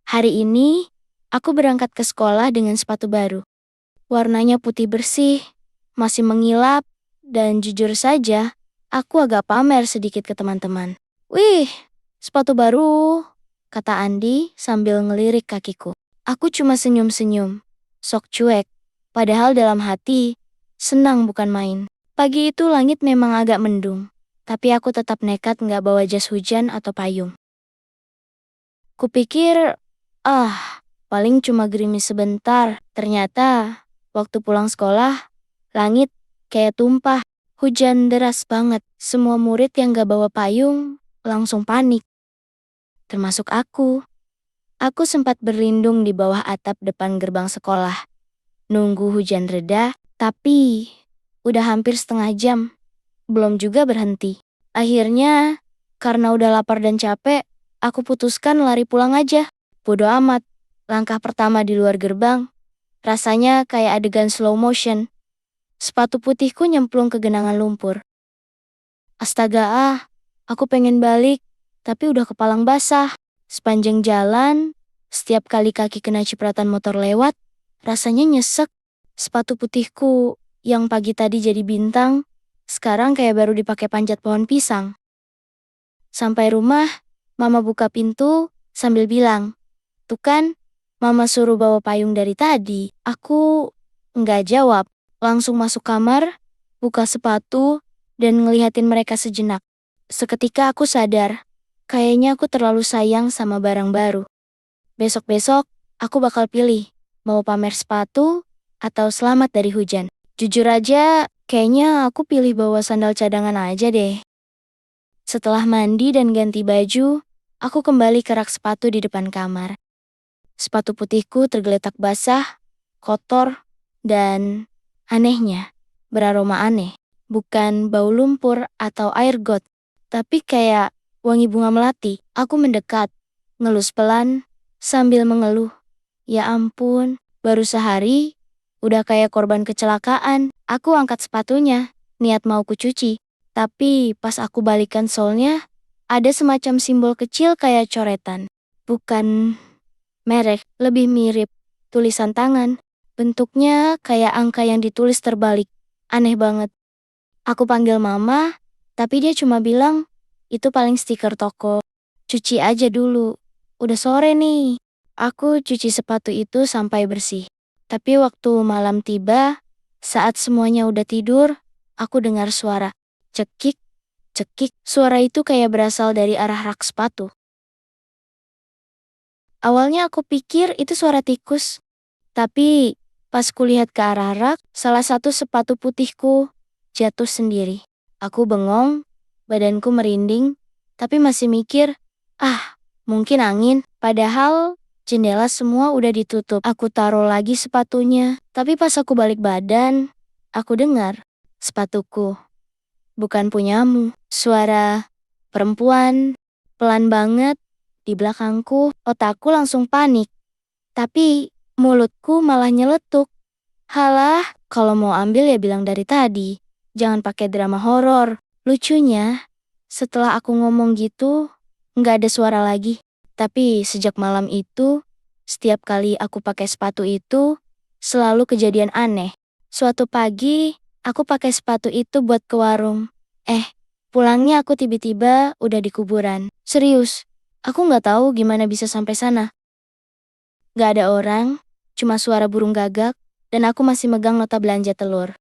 Hari ini, aku berangkat ke sekolah dengan sepatu baru. Warnanya putih bersih, masih mengilap, dan jujur saja, aku agak pamer sedikit ke teman-teman. Wih, sepatu baru, kata Andi sambil ngelirik kakiku. Aku cuma senyum-senyum, sok cuek, padahal dalam hati, senang bukan main. Pagi itu langit memang agak mendung, tapi aku tetap nekat nggak bawa jas hujan atau payung. Kupikir, paling cuma gerimis sebentar. Ternyata, waktu pulang sekolah, langit kayak tumpah. Hujan deras banget. Semua murid yang gak bawa payung langsung panik. Termasuk aku. Aku sempat berlindung di bawah atap depan gerbang sekolah. Nunggu hujan reda, tapi udah hampir setengah jam. Belum juga berhenti. Akhirnya, karena udah lapar dan capek, aku putuskan lari pulang aja. Bodo amat. Langkah pertama di luar gerbang, rasanya kayak adegan slow motion. Sepatu putihku nyemplung ke genangan lumpur. Astaga, aku pengen balik, tapi udah kepalang basah. Sepanjang jalan, setiap kali kaki kena cipratan motor lewat, rasanya nyesek. Sepatu putihku yang pagi tadi jadi bintang, sekarang kayak baru dipakai panjat pohon pisang. Sampai rumah, Mama buka pintu sambil bilang, "Tuh kan, Mama suruh bawa payung dari tadi." Aku nggak jawab, langsung masuk kamar, buka sepatu, dan ngelihatin mereka sejenak. Seketika aku sadar, kayaknya aku terlalu sayang sama barang baru. Besok-besok, aku bakal pilih, mau pamer sepatu atau selamat dari hujan. Jujur aja, kayaknya aku pilih bawa sandal cadangan aja deh. Setelah mandi dan ganti baju, aku kembali ke rak sepatu di depan kamar. Sepatu putihku tergeletak basah, kotor, dan anehnya, beraroma aneh. Bukan bau lumpur atau air got, tapi kayak wangi bunga melati. Aku mendekat, ngelus pelan, sambil mengeluh. Ya ampun, baru sehari, udah kayak korban kecelakaan. Aku angkat sepatunya, niat mau kucuci. Tapi pas aku balikan solnya, ada semacam simbol kecil kayak coretan. Bukan merek, lebih mirip tulisan tangan. Bentuknya kayak angka yang ditulis terbalik. Aneh banget. Aku panggil Mama, tapi dia cuma bilang, itu paling stiker toko. Cuci aja dulu. Udah sore nih. Aku cuci sepatu itu sampai bersih. Tapi waktu malam tiba, saat semuanya udah tidur, aku dengar suara cekik, cekik. Suara itu kayak berasal dari arah rak sepatu. Awalnya aku pikir itu suara tikus. Tapi pas kulihat ke arah rak, salah satu sepatu putihku jatuh sendiri. Aku bengong, badanku merinding, tapi masih mikir, mungkin angin. Padahal jendela semua udah ditutup. Aku taruh lagi sepatunya, tapi pas aku balik badan, aku dengar sepatuku. Bukan punyamu. Suara perempuan, pelan banget, di belakangku. Otakku langsung panik. Tapi mulutku malah nyeletuk. Halah, kalau mau ambil ya bilang dari tadi. Jangan pakai drama horor. Lucunya, setelah aku ngomong gitu, nggak ada suara lagi. Tapi sejak malam itu, setiap kali aku pakai sepatu itu, selalu kejadian aneh. Suatu pagi, aku pakai sepatu itu buat ke warung. Pulangnya aku tiba-tiba udah di kuburan. Serius, aku nggak tahu gimana bisa sampai sana. Nggak ada orang, cuma suara burung gagak, dan aku masih megang nota belanja telur.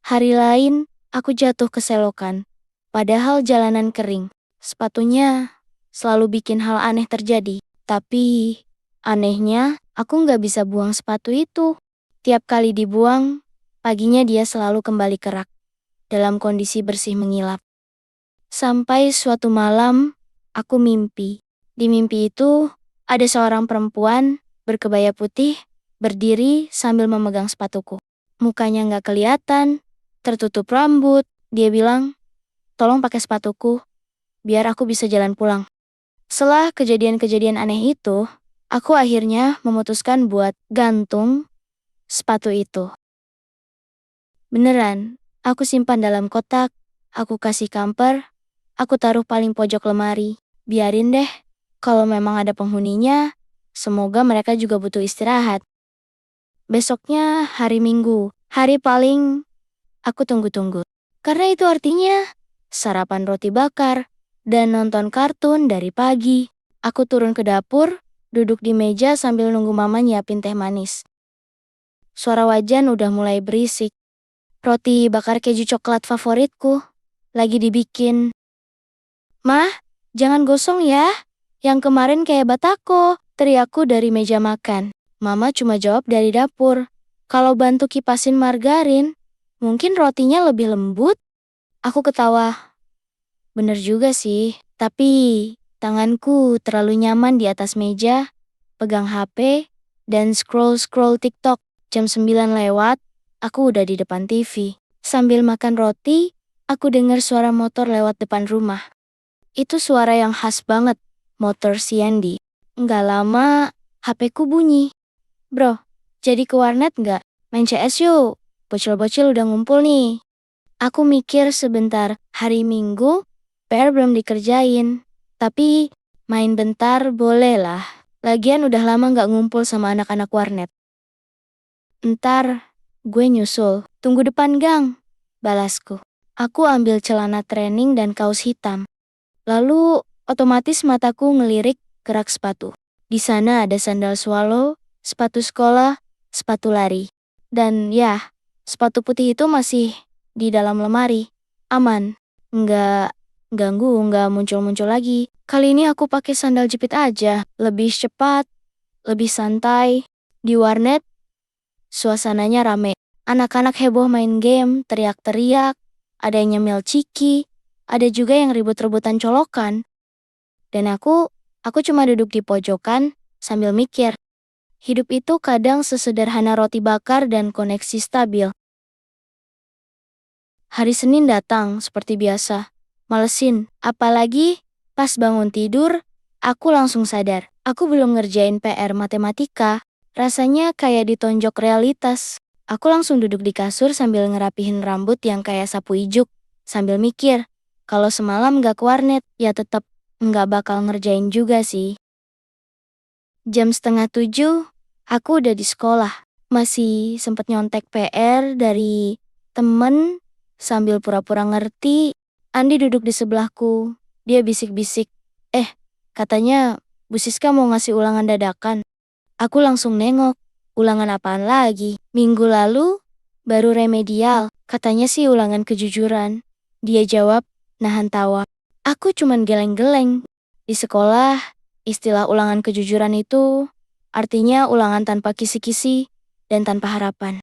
Hari lain, aku jatuh ke selokan. Padahal jalanan kering. Sepatunya selalu bikin hal aneh terjadi. Tapi, anehnya, aku nggak bisa buang sepatu itu. Tiap kali dibuang, paginya dia selalu kembali ke rak, dalam kondisi bersih mengilap. Sampai suatu malam, aku mimpi. Di mimpi itu, ada seorang perempuan berkebaya putih, berdiri sambil memegang sepatuku. Mukanya nggak kelihatan, tertutup rambut. Dia bilang, "Tolong pakai sepatuku, biar aku bisa jalan pulang." Setelah kejadian-kejadian aneh itu, aku akhirnya memutuskan buat gantung sepatu itu. Beneran, aku simpan dalam kotak, aku kasih kamper, aku taruh paling pojok lemari. Biarin deh, Kalau memang ada penghuninya, semoga mereka juga butuh istirahat. Besoknya hari Minggu, hari paling aku tunggu-tunggu. Karena itu artinya sarapan roti bakar dan nonton kartun dari pagi. Aku turun ke dapur, duduk di meja sambil nunggu mama nyiapin teh manis. Suara wajan udah mulai berisik. Roti bakar keju coklat favoritku lagi dibikin. Mah, jangan gosong ya. Yang kemarin kayak batako, teriakku dari meja makan. Mama cuma jawab dari dapur. Kalau bantu kipasin margarin, mungkin rotinya lebih lembut. Aku ketawa. Bener juga sih, tapi tanganku terlalu nyaman di atas meja, pegang HP, dan scroll-scroll TikTok. Jam 9 lewat, aku udah di depan TV. Sambil makan roti, aku dengar suara motor lewat depan rumah. Itu suara yang khas banget, motor si Andy. Nggak lama, HP-ku bunyi. Bro, jadi ke warnet nggak? Main CS yuk, bocil-bocil udah ngumpul nih. Aku mikir sebentar, hari Minggu, PR belum dikerjain. Tapi, main bentar boleh lah. Lagian udah lama nggak ngumpul sama anak-anak warnet. Entar, gue nyusul. Tunggu depan gang, balasku. Aku ambil celana training dan kaos hitam. Lalu, otomatis mataku ngelirik ke rak sepatu. Di sana ada sandal swallow, sepatu sekolah, sepatu lari. Dan ya, sepatu putih itu masih di dalam lemari. Aman. Nggak ganggu, nggak muncul-muncul lagi. Kali ini aku pakai sandal jepit aja. Lebih cepat, lebih santai. Di warnet, suasananya rame. Anak-anak heboh main game, teriak-teriak. Ada yang nyemil ciki. Ada juga yang ribut-rebutan colokan. Dan aku cuma duduk di pojokan sambil mikir. Hidup itu kadang sesederhana roti bakar dan koneksi stabil. Hari Senin datang seperti biasa. Malesin, apalagi pas bangun tidur, aku langsung sadar. Aku belum ngerjain PR matematika. Rasanya kayak ditonjok realitas. Aku langsung duduk di kasur sambil ngerapihin rambut yang kayak sapu ijuk. Sambil mikir, kalau semalam gak ke warnet, ya tetap nggak bakal ngerjain juga sih. Jam 6:30, aku udah di sekolah. Masih sempet nyontek PR dari temen sambil pura-pura ngerti. Andi duduk di sebelahku. Dia bisik-bisik. Katanya Bu Siska mau ngasih ulangan dadakan. Aku langsung nengok. Ulangan apaan lagi? Minggu lalu, baru remedial. Katanya sih ulangan kejujuran. Dia jawab, nahan tawa. Aku cuman geleng-geleng. Di sekolah, istilah ulangan kejujuran itu artinya ulangan tanpa kisi-kisi dan tanpa harapan.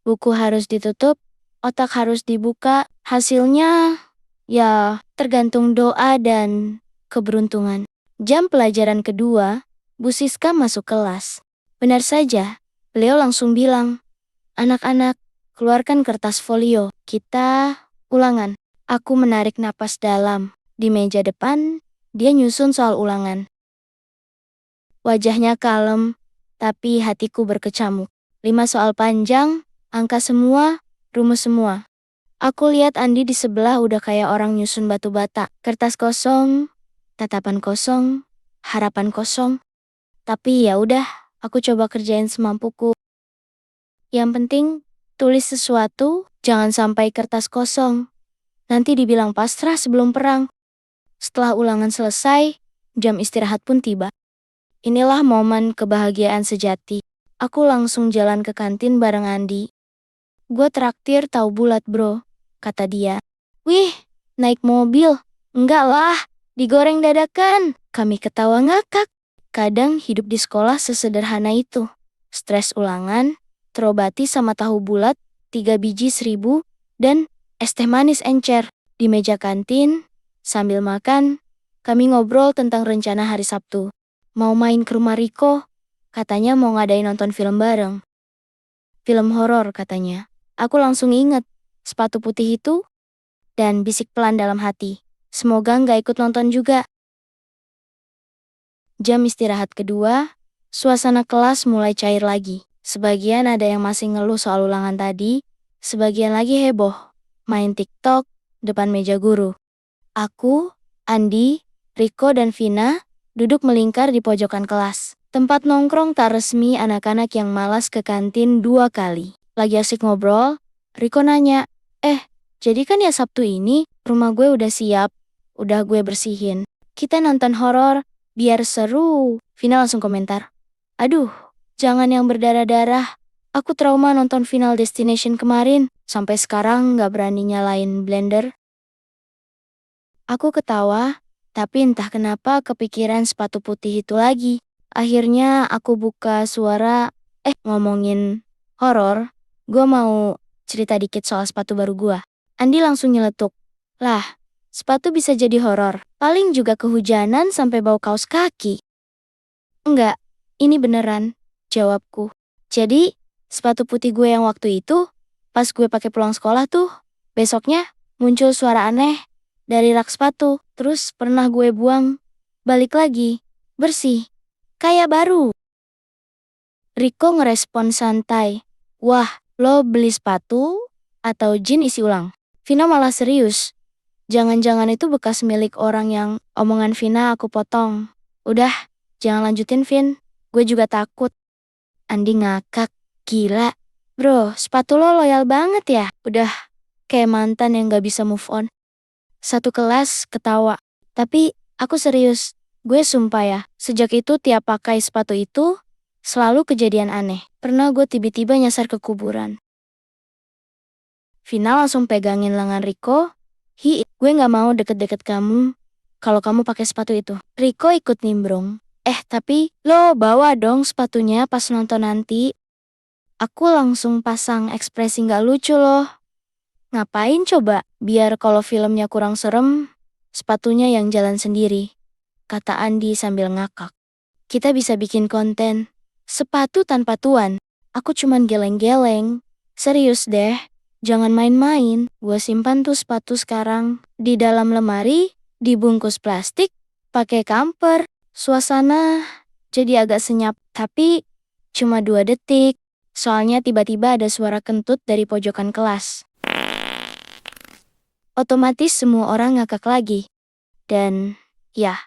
Buku harus ditutup, otak harus dibuka, hasilnya ya tergantung doa dan keberuntungan. Jam pelajaran kedua, Bu Siska masuk kelas. Benar saja, beliau langsung bilang, anak-anak, keluarkan kertas folio, kita ulangan. Aku menarik napas dalam. Di meja depan, dia nyusun soal ulangan. Wajahnya kalem, tapi hatiku berkecamuk. 5 soal panjang, angka semua, rumus semua. Aku lihat Andi di sebelah udah kayak orang nyusun batu bata. Kertas kosong, tatapan kosong, harapan kosong. Tapi ya udah, aku coba kerjain semampuku. Yang penting, tulis sesuatu, jangan sampai kertas kosong. Nanti dibilang pasrah sebelum perang. Setelah ulangan selesai, jam istirahat pun tiba. Inilah momen kebahagiaan sejati. Aku langsung jalan ke kantin bareng Andi. Gue traktir tahu bulat bro, kata dia. Wih, naik mobil. Enggak lah, digoreng dadakan. Kami ketawa ngakak. Kadang hidup di sekolah sesederhana itu. Stres ulangan, terobati sama tahu bulat, 3 biji 1.000, dan es teh manis encer. Di meja kantin, sambil makan, kami ngobrol tentang rencana hari Sabtu. Mau main ke rumah Riko, katanya mau ngadain nonton film bareng. Film horor katanya. Aku langsung inget, sepatu putih itu, dan bisik pelan dalam hati. Semoga nggak ikut nonton juga. Jam istirahat kedua, suasana kelas mulai cair lagi. Sebagian ada yang masih ngeluh soal ulangan tadi, sebagian lagi heboh, main TikTok depan meja guru. Aku, Andi, Riko, dan Vina duduk melingkar di pojokan kelas. Tempat nongkrong tak resmi anak-anak yang malas ke kantin 2 kali. Lagi asik ngobrol, Riko nanya, jadi kan ya Sabtu ini, rumah gue udah siap, udah gue bersihin. Kita nonton horor, biar seru. Vina langsung komentar, aduh, jangan yang berdarah-darah. Aku trauma nonton Final Destination kemarin, sampai sekarang gak berani nyalain blender. Aku ketawa, tapi entah kenapa kepikiran sepatu putih itu lagi. Akhirnya aku buka suara, ngomongin horor, gue mau cerita dikit soal sepatu baru gue. Andi langsung nyeletuk, lah, sepatu bisa jadi horor, paling juga kehujanan sampai bau kaos kaki. Enggak, ini beneran, jawabku. Jadi, sepatu putih gue yang waktu itu, pas gue pakai pulang sekolah tuh, besoknya muncul suara aneh dari rak sepatu, terus pernah gue buang, balik lagi, bersih, kayak baru. Riko ngerespon santai, wah, lo beli sepatu atau jin isi ulang? Vina malah serius, jangan-jangan itu bekas milik orang yang omongan Vina aku potong. Udah, jangan lanjutin Vin, gue juga takut. Andi ngakak, gila. Bro, sepatu lo loyal banget ya? Udah kayak mantan yang gak bisa move on. Satu kelas ketawa, tapi aku serius. Gue sumpah ya, sejak itu tiap pakai sepatu itu, selalu kejadian aneh. Pernah gue tiba-tiba nyasar ke kuburan. Vina langsung pegangin lengan Riko. Gue gak mau deket-deket kamu kalau kamu pakai sepatu itu. Riko ikut nimbrung. Tapi lo bawa dong sepatunya pas nonton nanti. Aku langsung pasang ekspresi gak lucu loh. Ngapain coba? Biar kalau filmnya kurang serem, sepatunya yang jalan sendiri, kata Andi sambil ngakak. Kita bisa bikin konten, sepatu tanpa tuan. Aku cuman geleng-geleng. Serius deh, jangan main-main. Gua simpan tuh sepatu sekarang di dalam lemari, dibungkus plastik, pakai kamper. Suasana jadi agak senyap, tapi cuma 2 detik. Soalnya tiba-tiba ada suara kentut dari pojokan kelas. Otomatis semua orang ngakak lagi. Dan, ya,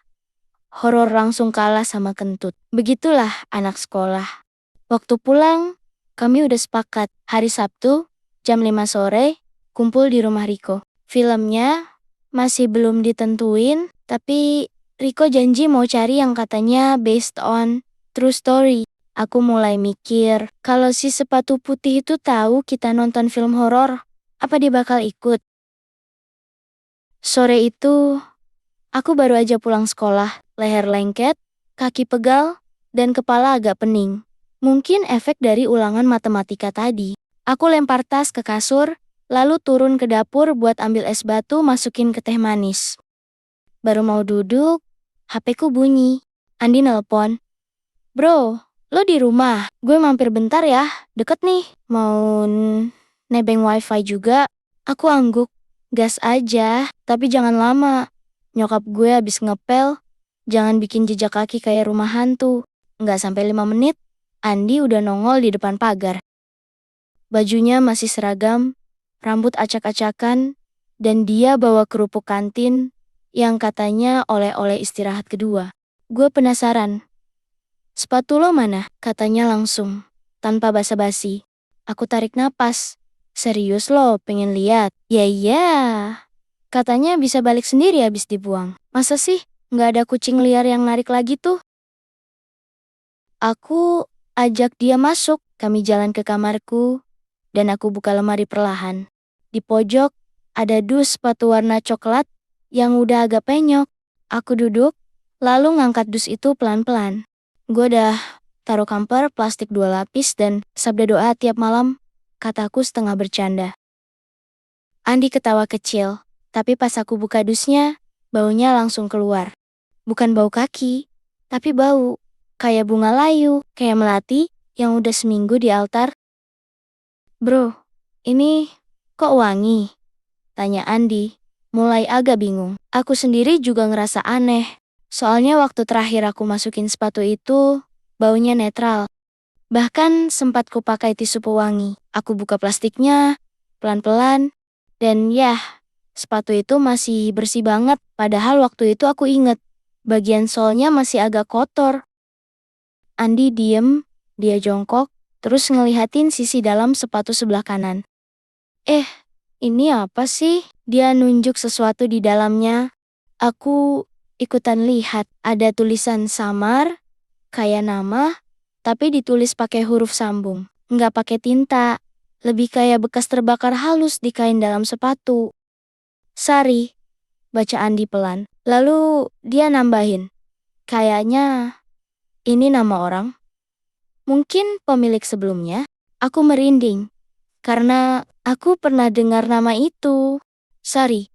horor langsung kalah sama kentut. Begitulah anak sekolah. Waktu pulang, kami udah sepakat. Hari Sabtu, jam 5 sore, kumpul di rumah Riko. Filmnya masih belum ditentuin, tapi Riko janji mau cari yang katanya based on true story. Aku mulai mikir, kalau si sepatu putih itu tahu kita nonton film horor, apa dia bakal ikut? Sore itu, aku baru aja pulang sekolah, leher lengket, kaki pegal, dan kepala agak pening. Mungkin efek dari ulangan matematika tadi. Aku lempar tas ke kasur, lalu turun ke dapur buat ambil es batu masukin ke teh manis. Baru mau duduk, HP-ku bunyi. Andi nelpon. Bro, lo di rumah? Gue mampir bentar ya, deket nih. Mau nebeng wifi juga. Aku angguk. Gas aja, tapi jangan lama. Nyokap gue habis ngepel, jangan bikin jejak kaki kayak rumah hantu. Nggak sampai 5 menit, Andi udah nongol di depan pagar. Bajunya masih seragam, rambut acak-acakan, dan dia bawa kerupuk kantin yang katanya oleh-oleh istirahat kedua. Gue penasaran. Sepatu lo mana? Katanya langsung, tanpa basa-basi. Aku tarik napas. Serius lo pengen lihat? Ya iya. Katanya bisa balik sendiri habis dibuang. Masa sih nggak ada kucing liar yang narik lagi tuh? Aku ajak dia masuk. Kami jalan ke kamarku dan aku buka lemari perlahan. Di pojok ada dus sepatu warna coklat yang udah agak penyok. Aku duduk lalu ngangkat dus itu pelan-pelan. Gue udah taruh kamper plastik 2 lapis dan sabda doa tiap malam. Kataku setengah bercanda. Andi ketawa kecil, tapi pas aku buka dusnya, baunya langsung keluar. Bukan bau kaki, tapi bau kayak bunga layu, kayak melati yang udah seminggu di altar. Bro, ini kok wangi? Tanya Andi, mulai agak bingung. Aku sendiri juga ngerasa aneh, soalnya waktu terakhir aku masukin sepatu itu, baunya netral. Bahkan sempat kupakai tisu pewangi. Aku buka plastiknya, pelan-pelan, dan sepatu itu masih bersih banget. Padahal waktu itu aku inget, Bagian solnya masih agak kotor. Andi diem, dia jongkok, terus ngelihatin sisi dalam sepatu sebelah kanan. Ini apa sih? Dia nunjuk sesuatu di dalamnya. Aku ikutan lihat, ada tulisan samar, kayak nama, tapi ditulis pakai huruf sambung. Nggak pakai tinta, lebih kayak bekas terbakar halus di kain dalam sepatu. Sari, baca Andi pelan. Lalu dia nambahin, kayaknya ini nama orang. Mungkin pemilik sebelumnya. Aku merinding, karena aku pernah dengar nama itu. Sari,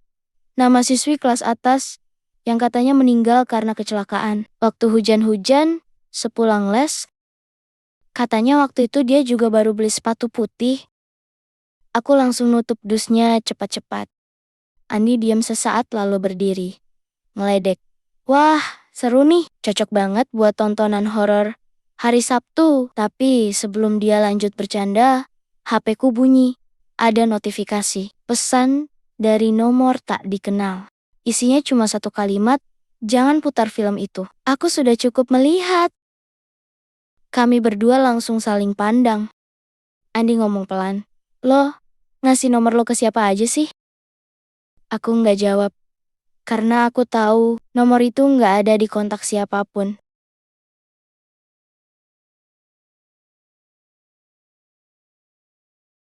nama siswi kelas atas yang katanya meninggal karena kecelakaan. Waktu hujan-hujan, sepulang les, katanya waktu itu dia juga baru beli sepatu putih. Aku langsung nutup dusnya cepat-cepat. Andi diam sesaat lalu berdiri, ngeledek. Wah, seru nih, cocok banget buat tontonan horor hari Sabtu. Tapi sebelum dia lanjut bercanda, HP-ku bunyi. Ada notifikasi, pesan dari nomor tak dikenal. Isinya cuma satu kalimat, jangan putar film itu. Aku sudah cukup melihat. Kami berdua langsung saling pandang. Andi ngomong pelan, lo ngasih nomor lo ke siapa aja sih? Aku nggak jawab, karena aku tahu nomor itu nggak ada di kontak siapapun.